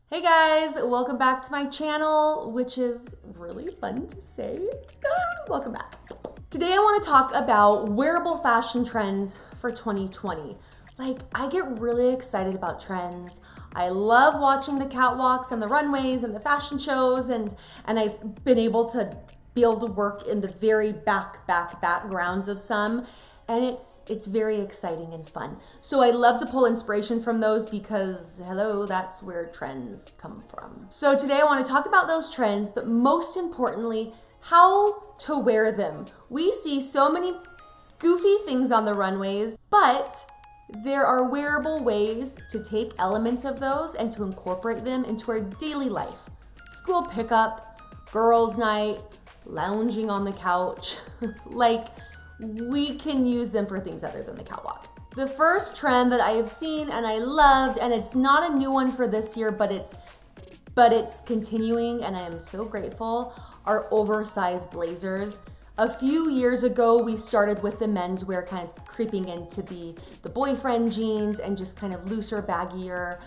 Hey guys, welcome back to my channel, which is really fun to say. Welcome back. Today I want to talk about wearable fashion trends for 2020. I get really excited about trends. I love watching the catwalks and the runways and the fashion shows, and I've been able to be able to work in the very backgrounds of some. And it's very exciting and fun. So I love to pull inspiration from those because, hello, that's where trends come from. So today I want to talk about those trends, but most importantly, how to wear them. We see so many goofy things on the runways, but there are wearable ways to take elements of those and to incorporate them into our daily life. School pickup, girls' night, lounging on the couch, we can use them for things other than the catwalk. The first trend that I have seen and I loved, and it's not a new one for this year, but it's continuing, and I am so grateful, are oversized blazers. A few years ago, we started with the menswear kind of creeping into the boyfriend jeans and just kind of looser, baggier,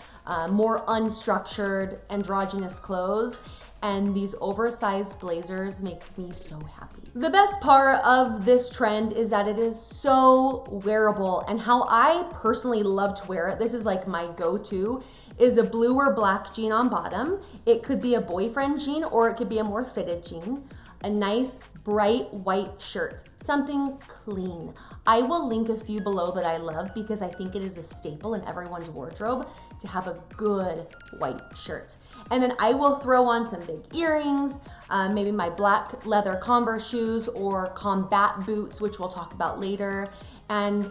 more unstructured, androgynous clothes. And these oversized blazers make me so happy. The best part of this trend is that it is so wearable, and how I personally love to wear it, this is like my go-to, is a blue or black jean on bottom. It could be a boyfriend jean or it could be a more fitted jean. A nice bright white shirt, something clean. I will link a few below that I love because I think it is a staple in everyone's wardrobe to have a good white shirt. And then I will throw on some big earrings, maybe my black leather Converse shoes or combat boots, which we'll talk about later, and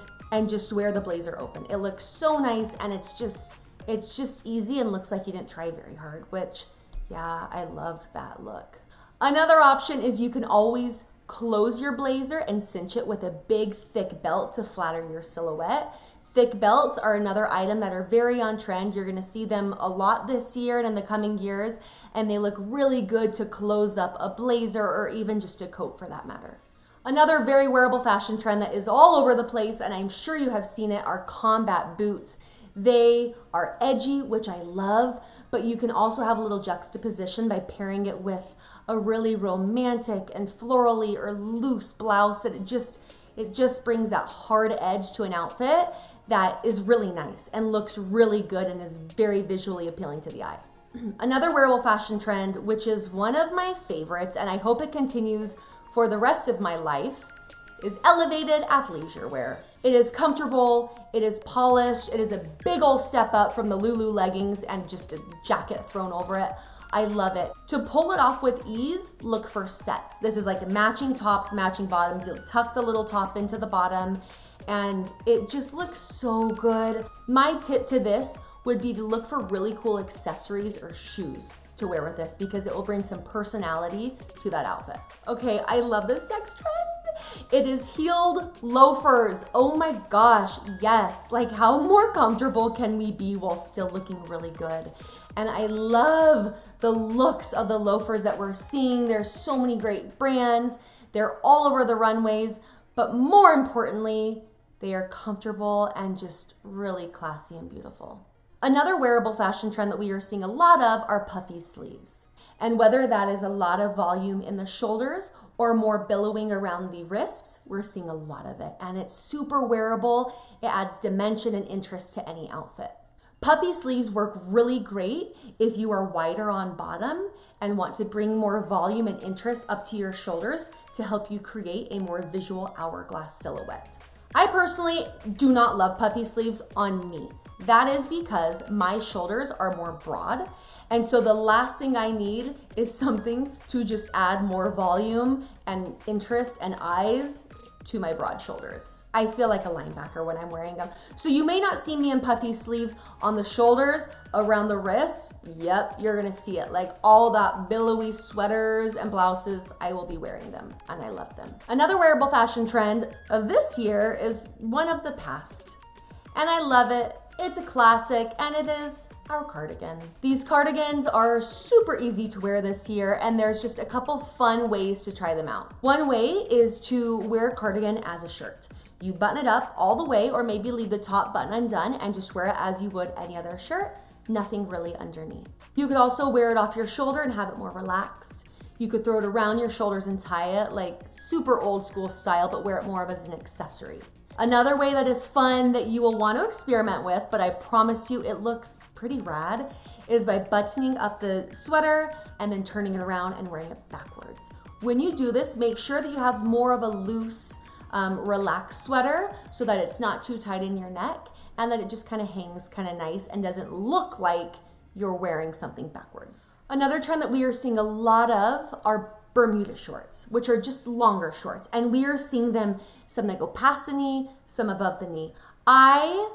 just wear the blazer open. It looks so nice, and it's just easy and looks like you didn't try very hard, which, yeah, I love that look. Another option is you can always close your blazer and cinch it with a big thick belt to flatter your silhouette. Thick belts are another item that are very on trend. You're gonna see them a lot this year and in the coming years, and they look really good to close up a blazer or even just a coat for that matter. Another very wearable fashion trend that is all over the place, and I'm sure you have seen it, are combat boots. They are edgy, which I love, but you can also have a little juxtaposition by pairing it with a really romantic and florally or loose blouse that it just brings that hard edge to an outfit that is really nice and looks really good and is very visually appealing to the eye. Another wearable fashion trend, which is one of my favorites, and I hope it continues for the rest of my life, is elevated athleisure wear. It is comfortable, it is polished, it is a big old step up from the Lulu leggings and just a jacket thrown over it. I love it. To pull it off with ease, look for sets. This is like matching tops, matching bottoms. You'll tuck the little top into the bottom, and it just looks so good. My tip to this would be to look for really cool accessories or shoes to wear with this because it will bring some personality to that outfit. Okay, I love this next trend. It is heeled loafers. Oh my gosh, yes. How more comfortable can we be while still looking really good? And I love the looks of the loafers that we're seeing. There's so many great brands. They're all over the runways, but more importantly, they are comfortable and just really classy and beautiful. Another wearable fashion trend that we are seeing a lot of are puffy sleeves. And whether that is a lot of volume in the shoulders or more billowing around the wrists, we're seeing a lot of it. And it's super wearable. It adds dimension and interest to any outfit. Puffy sleeves work really great if you are wider on bottom and want to bring more volume and interest up to your shoulders to help you create a more visual hourglass silhouette. I personally do not love puffy sleeves on me. That is because my shoulders are more broad, and so the last thing I need is something to just add more volume and interest and eyes to my broad shoulders. I feel like a linebacker when I'm wearing them. So you may not see me in puffy sleeves on the shoulders, around the wrists. Yep, you're gonna see it. All that billowy sweaters and blouses, I will be wearing them, and I love them. Another wearable fashion trend of this year is one of the past, and I love it. It's a classic, and it is our cardigan. These cardigans are super easy to wear this year, and there's just a couple fun ways to try them out. One way is to wear a cardigan as a shirt. You button it up all the way, or maybe leave the top button undone and just wear it as you would any other shirt. nothing really underneath. You could also wear it off your shoulder and have it more relaxed. You could throw it around your shoulders and tie it like super old school style, but wear it more of as an accessory. Another way that is fun that you will want to experiment with, but I promise you it looks pretty rad, is by buttoning up the sweater and then turning it around and wearing it backwards. When you do this, make sure that you have more of a loose, relaxed sweater so that it's not too tight in your neck and that it just kind of hangs kind of nice and doesn't look like you're wearing something backwards. Another trend that we are seeing a lot of are Bermuda shorts, which are just longer shorts. And we are seeing them, some that go past the knee, some above the knee. I,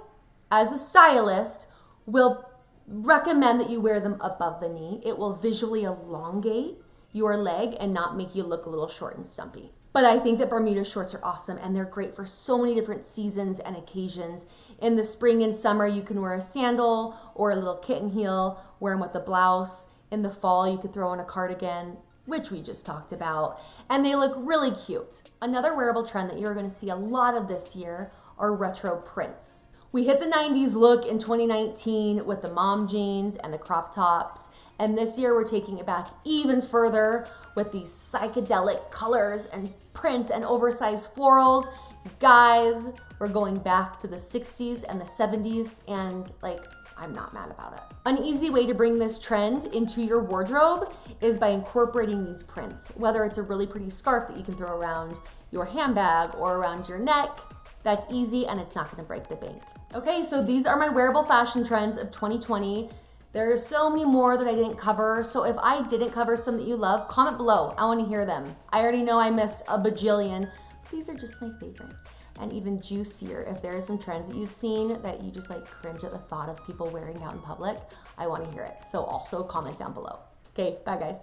as a stylist, will recommend that you wear them above the knee. It will visually elongate your leg and not make you look a little short and stumpy. But I think that Bermuda shorts are awesome and they're great for so many different seasons and occasions. In the spring and summer, you can wear a sandal or a little kitten heel, wear them with a blouse. In the fall, you could throw on a cardigan, which we just talked about, and they look really cute. Another wearable trend that you're gonna see a lot of this year are retro prints. We hit the 90s look in 2019 with the mom jeans and the crop tops, and this year we're taking it back even further with these psychedelic colors and prints and oversized florals. Guys, we're going back to the 60s and the 70s, and I'm not mad about it. An easy way to bring this trend into your wardrobe is by incorporating these prints. Whether it's a really pretty scarf that you can throw around your handbag or around your neck, that's easy and it's not gonna break the bank. Okay, so these are my wearable fashion trends of 2020. There are so many more that I didn't cover, so if I didn't cover some that you love, comment below. I wanna hear them. I already know I missed a bajillion. These are just my favorites. And even juicier, if there are some trends that you've seen that you just cringe at the thought of people wearing out in public, I wanna hear it. So also comment down below. Okay, bye guys.